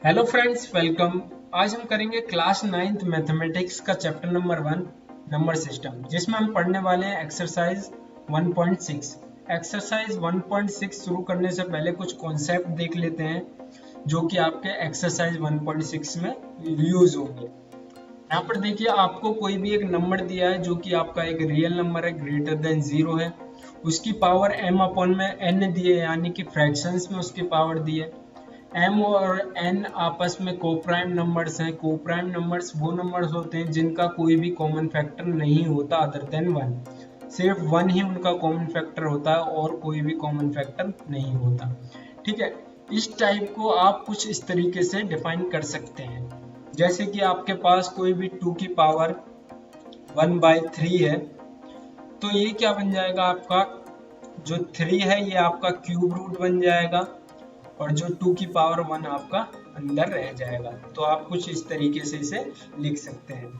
Hello friends, welcome. आज हम करेंगे क्लास 9th मैथमेटिक्स का चैप्टर नंबर 1 नंबर सिस्टम, जिसमें हम पढ़ने वाले हैं एक्सरसाइज 1.6। एक्सरसाइज 1.6 शुरू करने से पहले कुछ कॉन्सेप्ट देख लेते हैं जो कि आपके एक्सरसाइज 1.6 में यूज होंगे। यहाँ पर देखिए, आपको कोई भी एक नंबर दिया है जो कि आपका एक रियल नंबर है, ग्रेटर देन 0 है। उसकी पावर m अपॉन में n दी है, यानी कि फ्रैक्शंस में उसकी पावर दी है। m और n आपस में कोप्राइम नंबर्स हैं। कोप्राइम नंबर्स वो नंबर्स होते हैं जिनका कोई भी कॉमन फैक्टर नहीं होता अदर देन 1। सिर्फ 1 ही उनका कॉमन फैक्टर होता है और कोई भी कॉमन फैक्टर नहीं होता। ठीक है, इस टाइप को आप कुछ इस तरीके से डिफाइन कर सकते हैं। जैसे कि आपके पास कोई भी 2 की पावर 1/3 है, तो ये क्या बन जाएगा, आपका जो 3 है ये आपका क्यूब रूट बन जाएगा और जो 2 की पावर 1 आपका अंदर रह जाएगा। तो आप कुछ इस तरीके से इसे लिख सकते हैं।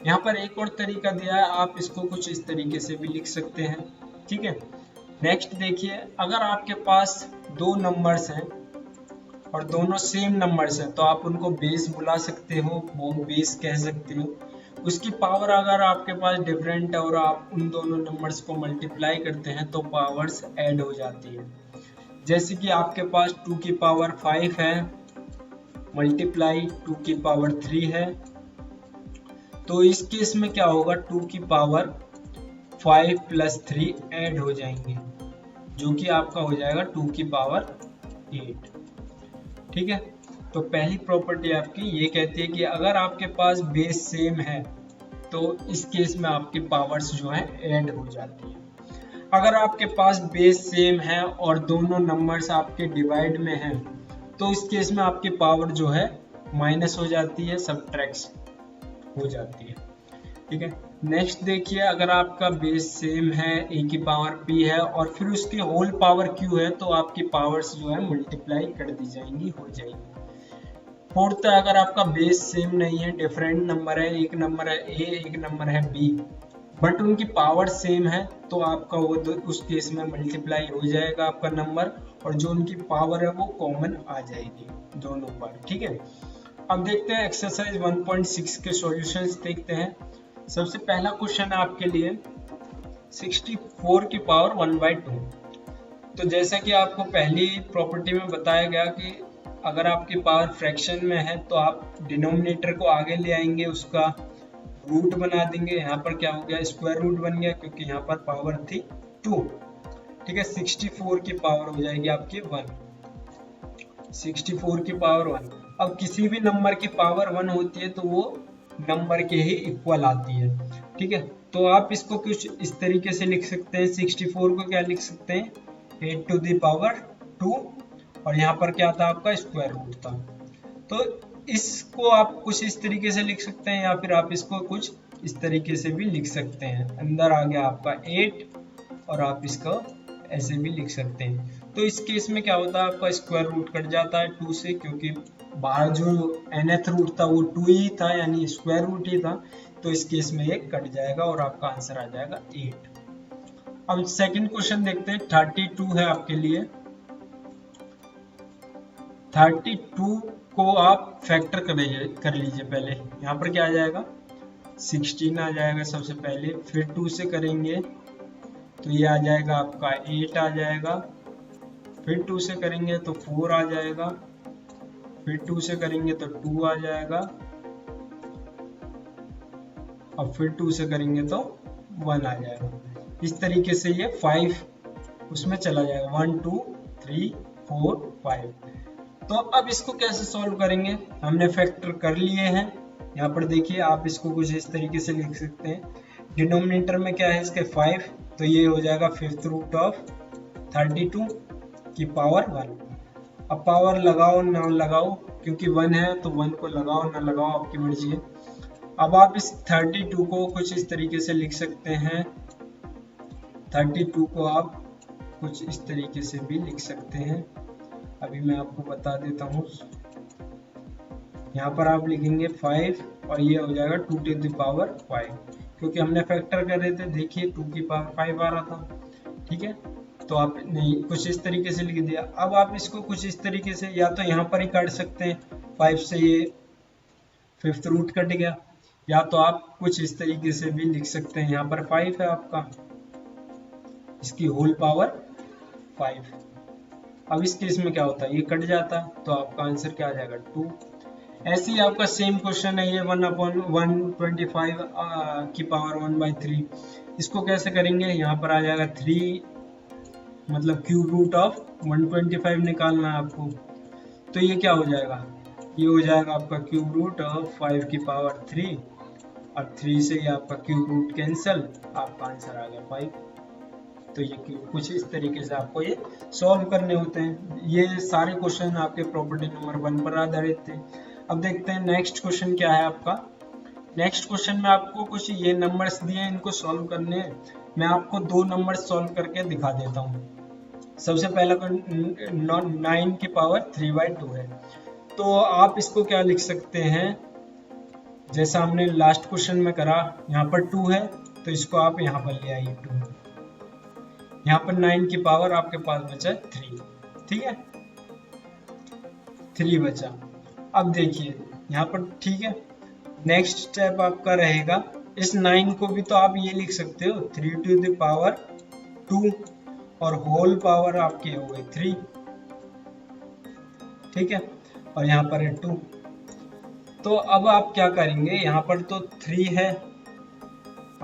यहाँ पर एक और तरीका दिया है, आप इसको कुछ इस तरीके से भी लिख सकते हैं। ठीक है, नेक्स्ट देखिए, अगर आपके पास दो नंबर्स हैं और दोनों सेम नंबर्स हैं तो आप उनको बेस बुला सकते हो, वो बेस कह सकते हो। उसकी पावर अगर आपके पास डिफरेंट है और आप उन दोनों नंबर्स को मल्टीप्लाई करते हैं तो पावर्स ऐड हो जाती है। जैसे कि आपके पास 2 की पावर 5 है मल्टीप्लाई 2 की पावर 3 है, तो इस केस में क्या होगा, 2 की पावर 5 प्लस 3 ऐड हो जाएंगे, जो कि आपका हो जाएगा 2 की पावर 8। ठीक है, तो पहली प्रॉपर्टी आपकी ये कहती है कि अगर आपके पास बेस सेम है तो इस केस में आपकी पावर्स जो है ऐड हो जाती है। अगर आपके पास बेस सेम है और दोनों नंबर्स आपके डिवाइड में हैं तो इस केस में आपकी पावर जो है माइनस हो जाती है, सब्ट्रैक्ट हो जाती है। ठीक है, नेक्स्ट देखिए, अगर आपका बेस सेम है, a की पावर p है और फिर उसकी होल पावर q है, तो आपकी पावर्स जो है मल्टीप्लाई कर दी जाएंगी, हो जाएगी। फोर्थ है, अगर आपका बेस सेम नहीं है, डिफरेंट नंबर है, एक नंबर है a एक नंबर है b, बट उनकी पावर सेम है, तो आपका वो उस केस में मल्टीप्लाई हो जाएगा आपका नंबर, और जो उनकी पावर है वो कॉमन आ जाएगी दोनों पर। ठीक है, अब देखते हैं एक्सरसाइज 1.6 के सॉल्यूशंस देखते हैं। सबसे पहला क्वेश्चन है आपके लिए 64 की पावर 1/2। तो जैसा कि आपको पहली प्रॉपर्टी में बताया गया कि अगर आपकी पावर फ्रैक्शन में है तो आप डिनोमिनेटर को आगे ले आएंगे, उसका रूट बना देंगे। यहाँ पर क्या हो गया, स्क्वायर रूट बन गया क्योंकि यहाँ पर पावर थी 2। ठीक है, 64 की पावर हो जाएगी आपकी 1। 64 की पावर 1। अब किसी भी नंबर की पावर 1 होती है तो वो नंबर के ही इक्वल आती है। ठीक है, तो आप इसको कुछ इस तरीके से लिख सकते हैं। 64 को क्या लिख सकते हैं, 8 टू द पावर 2, और यहाँ पर क्या था, आपका स्क्वायर रूट था। तो इसको आप कुछ इस तरीके से लिख सकते हैं या फिर आप इसको कुछ इस तरीके से भी लिख सकते हैं। अंदर आ गया आपका 8 और आप इसको ऐसे भी लिख सकते हैं। तो इस केस में क्या होता है, आपका स्क्वायर रूट कट जाता है 2 से, क्योंकि बाहर जो nth रूट था वो 2 ही था, यानी स्क्वायर रूट ही था। तो इस केस में ये कट जाएगा और आपका आंसर आ जाएगा 8। अब सेकंड क्वेश्चन देखते हैं, 32 है आपके लिए। 32 को आप फैक्टर कर लीजिए पहले। यहाँ पर क्या आ जाएगा, 16 आ जाएगा सबसे पहले, फिर 2 से करेंगे तो ये आ जाएगा आपका 8 आ जाएगा, फिर 2 से करेंगे तो 4 आ जाएगा, फिर 2 से करेंगे तो 2 आ जाएगा, और फिर 2 से करेंगे तो 1 आ जाएगा। इस तरीके से ये 5 उसमें चला जाएगा, 1 2 3 4 5। तो अब इसको कैसे सॉल्व करेंगे, हमने फैक्टर कर लिए हैं। यहाँ पर देखिए, आप इसको कुछ इस तरीके से लिख सकते हैं। डिनोमिनेटर में क्या है इसके 5, तो ये हो जाएगा 5th रूट ऑफ 32 की पावर 1। अब पावर लगाओ ना लगाओ, क्योंकि 1 है तो 1 को लगाओ ना लगाओ आपकी मर्जी है। अब आप इस 32 को कुछ इस तरीके से लिख सकते हैं। 32 को आप कुछ इस तरीके से भी लिख सकते हैं, अभी मैं आपको बता देता हूँ। यहाँ पर आप लिखेंगे 5 और ये हो जाएगा 2 टू द पावर 5, क्योंकि हमने फैक्टर कर रहे थे। देखिए 2 की पावर 5 आ रहा था। ठीक है, तो आप नहीं कुछ इस तरीके से लिख दिया। अब आप इसको कुछ इस तरीके से या तो यहाँ पर ही काट सकते हैं, 5 से ये फिफ्थ रूट कट गया। या तो आप कुछ इस तरीके से भी लिख सकते हैं, यहाँ पर 5 है आपका, इसकी होल पावर 5। अब इस केस में क्या होता है, ये कट जाता, तो आपका आंसर क्या आ जाएगा 2। ऐसे ही आपका सेम क्वेश्चन है ये 1/125 की पावर 1/3। इसको कैसे करेंगे, यहाँ पर आ जाएगा 3, मतलब क्यूब रूट ऑफ 125 निकालना है आपको। तो ये क्या हो जाएगा, ये हो जाएगा आपका क्यूब रूट ऑफ 5 की पावर 3, और 3 से ये आपका क्यूब रूट कैंसिल, आपका आंसर आ गया 5। तो ये कुछ इस तरीके से आपको ये सॉल्व करने होते हैं। ये सारे क्वेश्चन आपके प्रॉपर्टी नंबर 1 पर आधारित थे। अब देखते हैं नेक्स्ट क्वेश्चन क्या है आपका। नेक्स्ट क्वेश्चन में आपको कुछ ये नंबर्स दिए हैं, इनको सॉल्व करने हैं। मैं आपको 2 नंबर्स सॉल्व करके दिखा देता हूँ। सबसे पहला 9 की पावर 3/2 है, तो आप इसको क्या लिख सकते हैं, जैसा हमने लास्ट क्वेश्चन में करा, यहाँ पर 2 है तो इसको आप यहाँ पर ले आइए 2, यहाँ पर 9 की पावर आपके पास बचा 3, ठीक है, 3 बचा। अब देखिए यहाँ पर, ठीक है, नेक्स्ट स्टेप आपका रहेगा, इस 9 को भी तो आप ये लिख सकते हो 3 टू द पावर 2, और होल पावर आपकी हो गई 3, ठीक है, और यहाँ पर है 2। तो अब आप क्या करेंगे, यहाँ पर तो 3 है,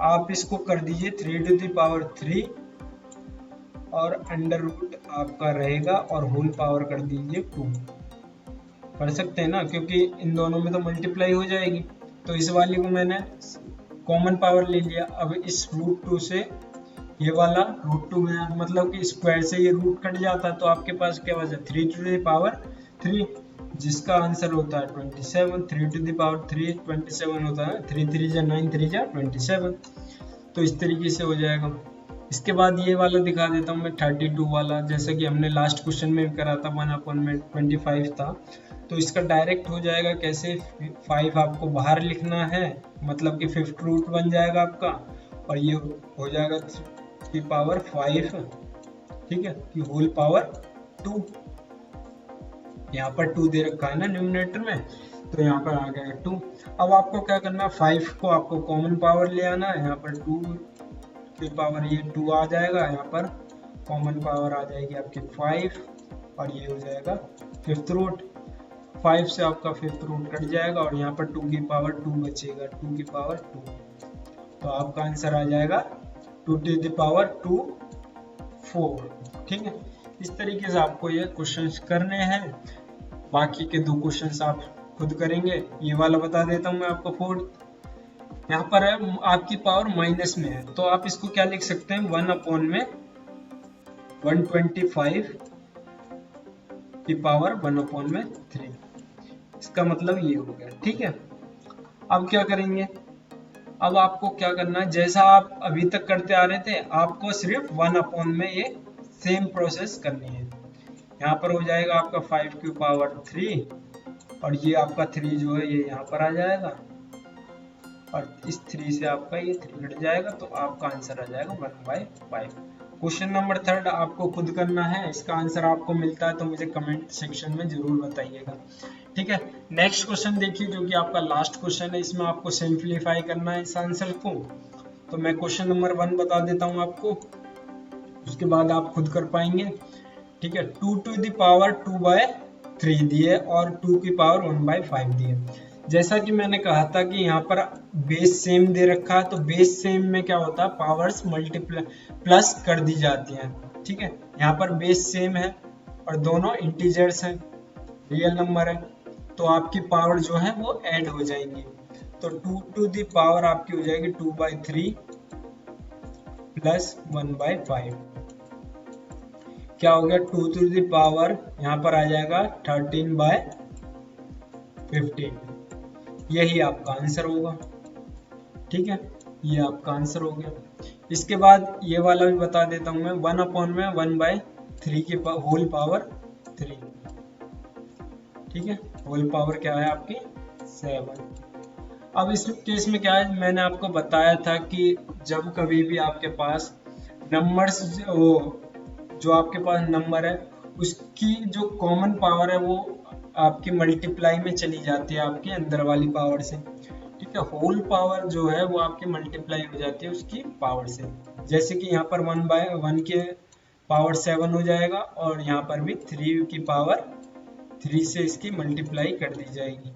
आप इसको कर दीजिए 3 टू द पावर 3, और अंडर रूट आपका रहेगा, और होल पावर कर दीजिए 2। कर सकते हैं ना, क्योंकि इन दोनों में तो मल्टीप्लाई हो जाएगी। तो इस वाली को मैंने कॉमन पावर ले लिया। अब इस रूट 2 से ये वाला रूट 2 में, मतलब कि स्क्वायर से ये रूट कट जाता है, तो आपके पास क्या बचा 3 टू द पावर 3, जिसका आंसर होता है 27। 3 टू द पावर 3 27 होता है, 3 3 जा 9, 3 जा 27। तो इस तरीके से हो जाएगा। इसके बाद ये वाला दिखा देता हूँ मैं 32 वाला, जैसे कि हमने लास्ट क्वेश्चन में भी करा था, 1/25 था। तो इसका डायरेक्ट हो जाएगा कैसे, 5 आपको बाहर लिखना है, मतलब कि फिफ्थ रूट बन जाएगा आपका, और ये हो जाएगा की पावर 5, ठीक है, की होल पावर 2। यहाँ पर 2 दे रखा है ना न्यूमरेटर में, तो यहाँ पर आ गया 2। अब आपको क्या करना है, 5 को आपको कॉमन पावर ले आना है, यहाँ पर 2 की पावर ये 2 आ जाएगा, यहाँ पर कॉमन पावर आ जाएगी आपकी 5, और ये हो जाएगा फिफ्थ रूट। 5 से आपका फिफ्थ रूट कट जाएगा, और यहाँ पर 2 की पावर 2 बचेगा, 2 की पावर 2। तो आपका आंसर आ जाएगा 2 टू द पावर 2 4, ठीक है। इस तरीके से आपको ये क्वेश्चंस करने हैं। बाकी के 2 क्वेश्चंस आप खुद करेंगे। ये वाला बता देता हूँ मैं आपको 4, यहाँ पर है आपकी पावर माइनस में है, तो आप इसको क्या लिख सकते हैं, 1/125 की पावर 1/3। इसका मतलब ये हो गया, ठीक है। अब क्या करेंगे, अब आपको क्या करना है, जैसा आप अभी तक करते आ रहे थे, आपको सिर्फ 1/ में ये सेम प्रोसेस करनी है। यहाँ पर हो जाएगा आपका 5 की पावर 3, और ये आपका 3 जो है ये यहाँ पर आ जाएगा, और इस 3 से आपका ये 3 हट जाएगा, तो आपका आंसर आ जाएगा 1/5। क्वेश्चन नंबर 3 आपको खुद करना है। इसका आंसर आपको मिलता है तो मुझे कमेंट सेक्शन में जरूर बताइएगा, ठीक है। नेक्स्ट क्वेश्चन देखिए, जो कि आपका लास्ट क्वेश्चन है। इसमें आपको सिंप्लीफाई करना है इस आंसर को। तो मैं क्वेश्चन नंबर 1 बता देता हूँ आपको, उसके बाद आप खुद कर पाएंगे, ठीक है। 2 टू द पावर 2/3 दिए, और 2 की पावर 1/5 दिए। जैसा कि मैंने कहा था कि यहाँ पर बेस सेम दे रखा है, तो बेस सेम में क्या होता है, पावर्स मल्टीप्लाई प्लस कर दी जाती हैं, ठीक है। यहाँ पर बेस सेम है और दोनों इंटीजर्स हैं, रियल नंबर है, तो आपकी पावर जो है वो ऐड हो जाएंगी। तो 2 टू द पावर आपकी हो जाएगी 2/3 प्लस 1/5। क्या हो गया, 2 टू द पावर यहाँ पर आ जाएगा 13/15। यही आपका आंसर होगा, ठीक है। ये आपका आंसर हो गया। इसके बाद ये वाला भी बता देता हूँ मैं, 1/3 की होल पावर 3, ठीक है। होल पावर क्या है आपकी 7। अब इस केस में क्या है, मैंने आपको बताया था कि जब कभी भी आपके पास नंबर्स, जो आपके पास नंबर है उसकी जो कॉमन पावर है वो आपकी मल्टीप्लाई में चली जाती है आपकी अंदर वाली पावर से। ठीक है, होल पावर जो है वो आपकी मल्टीप्लाई हो जाती है उसकी पावर से। जैसे कि यहाँ पर 1/1 के पावर 7 हो जाएगा और यहाँ पर भी 3 की पावर 3 से इसकी मल्टीप्लाई कर दी जाएगी।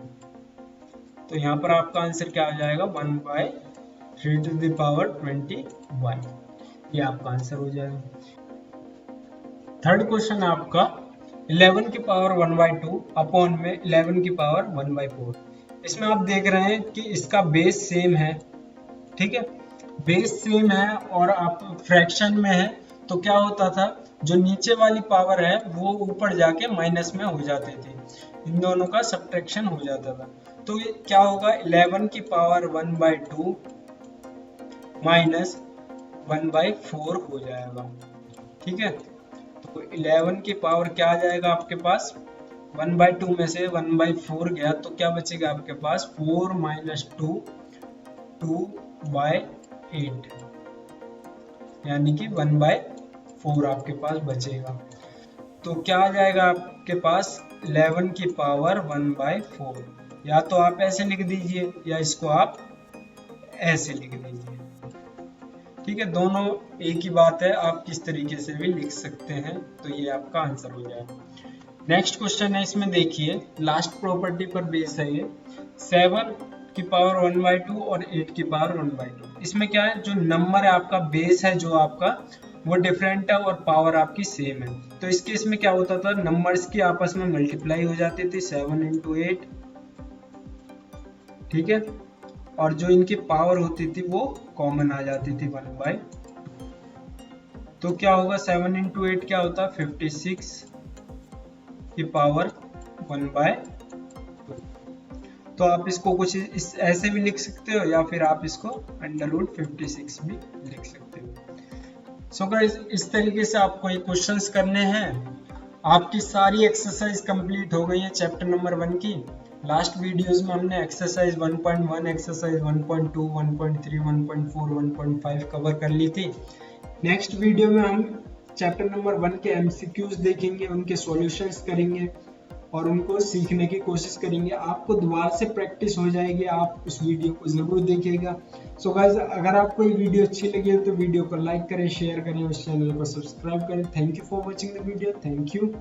तो यहाँ पर आपका आंसर क्या हो जाएगा, 1/3 टू द पावर 21। ये आपका आंसर हो जाएगा। थर्ड क्वेश्चन है आपका 11 की पावर 1/2 अपॉन में 11 की पावर 1/4। इसमें आप देख रहे हैं कि इसका बेस सेम है। ठीक है, बेस सेम है और आप फ्रैक्शन में है, तो क्या होता था, जो नीचे वाली पावर है वो ऊपर जाके माइनस में हो जाते थे, इन दोनों का सब्ट्रैक्शन हो जाता था। तो ये क्या होगा, 11 की पावर 1/2 माइनस 1/4 हो जाएगा। ठीक है, तो 11 की पावर क्या आ जाएगा आपके पास, 1/2 में से 1/4 गया तो क्या बचेगा आपके पास, 4 - 2 2/8, यानी कि 1/4 आपके पास बचेगा। तो क्या आ जाएगा आपके पास, 11 की पावर 1/4। या तो आप ऐसे लिख दीजिए या इसको आप ऐसे लिख दीजिए। ठीक है, दोनों एक ही बात है, आप किस तरीके से भी लिख सकते हैं। तो ये आपका आंसर हो जाएगा। नेक्स्ट क्वेश्चन है, इसमें देखिए लास्ट प्रॉपर्टी पर बेस है ये, 7 की पावर 1/2 और 8 की पावर 1/2। इसमें क्या है, जो नंबर है आपका बेस है जो आपका वो डिफरेंट है और पावर आपकी सेम है। तो इस केस में क्या होता था, नंबर्स की आपस में मल्टीप्लाई हो जाती थी 7 × 8। ठीक है, और जो इनकी पावर होती थी वो कॉमन आ जाती थी 1/2। तो क्या होगा, 7 × 8 क्या होता है, 56 की पावर 1/2। तो आप इसको कुछ ऐसे भी लिख सकते हो या फिर आप इसको √56 भी लिख सकते हो। सो गाइस, इस तरीके से आपको ये क्वेश्चंस करने हैं। आपकी सारी एक्सरसाइज कंप्लीट हो गई है चैप्टर नंबर 1 की। लास्ट वीडियोस में हमने एक्सरसाइज 1.1, एक्सरसाइज 1.2, 1.3, 1.4, 1.5 कवर कर ली थी। नेक्स्ट वीडियो में हम चैप्टर नंबर 1 के एमसीक्यूज देखेंगे, उनके सॉल्यूशंस करेंगे और उनको सीखने की कोशिश करेंगे। आपको दोबारा से प्रैक्टिस हो जाएगी, आप उस वीडियो को जरूर देखिएगा। सो गाइस, अगर आपको ये वीडियो अच्छी लगी तो वीडियो को लाइक करें, शेयर करें, उस चैनल को सब्सक्राइब करें। Thank you for watching the video. Thank you.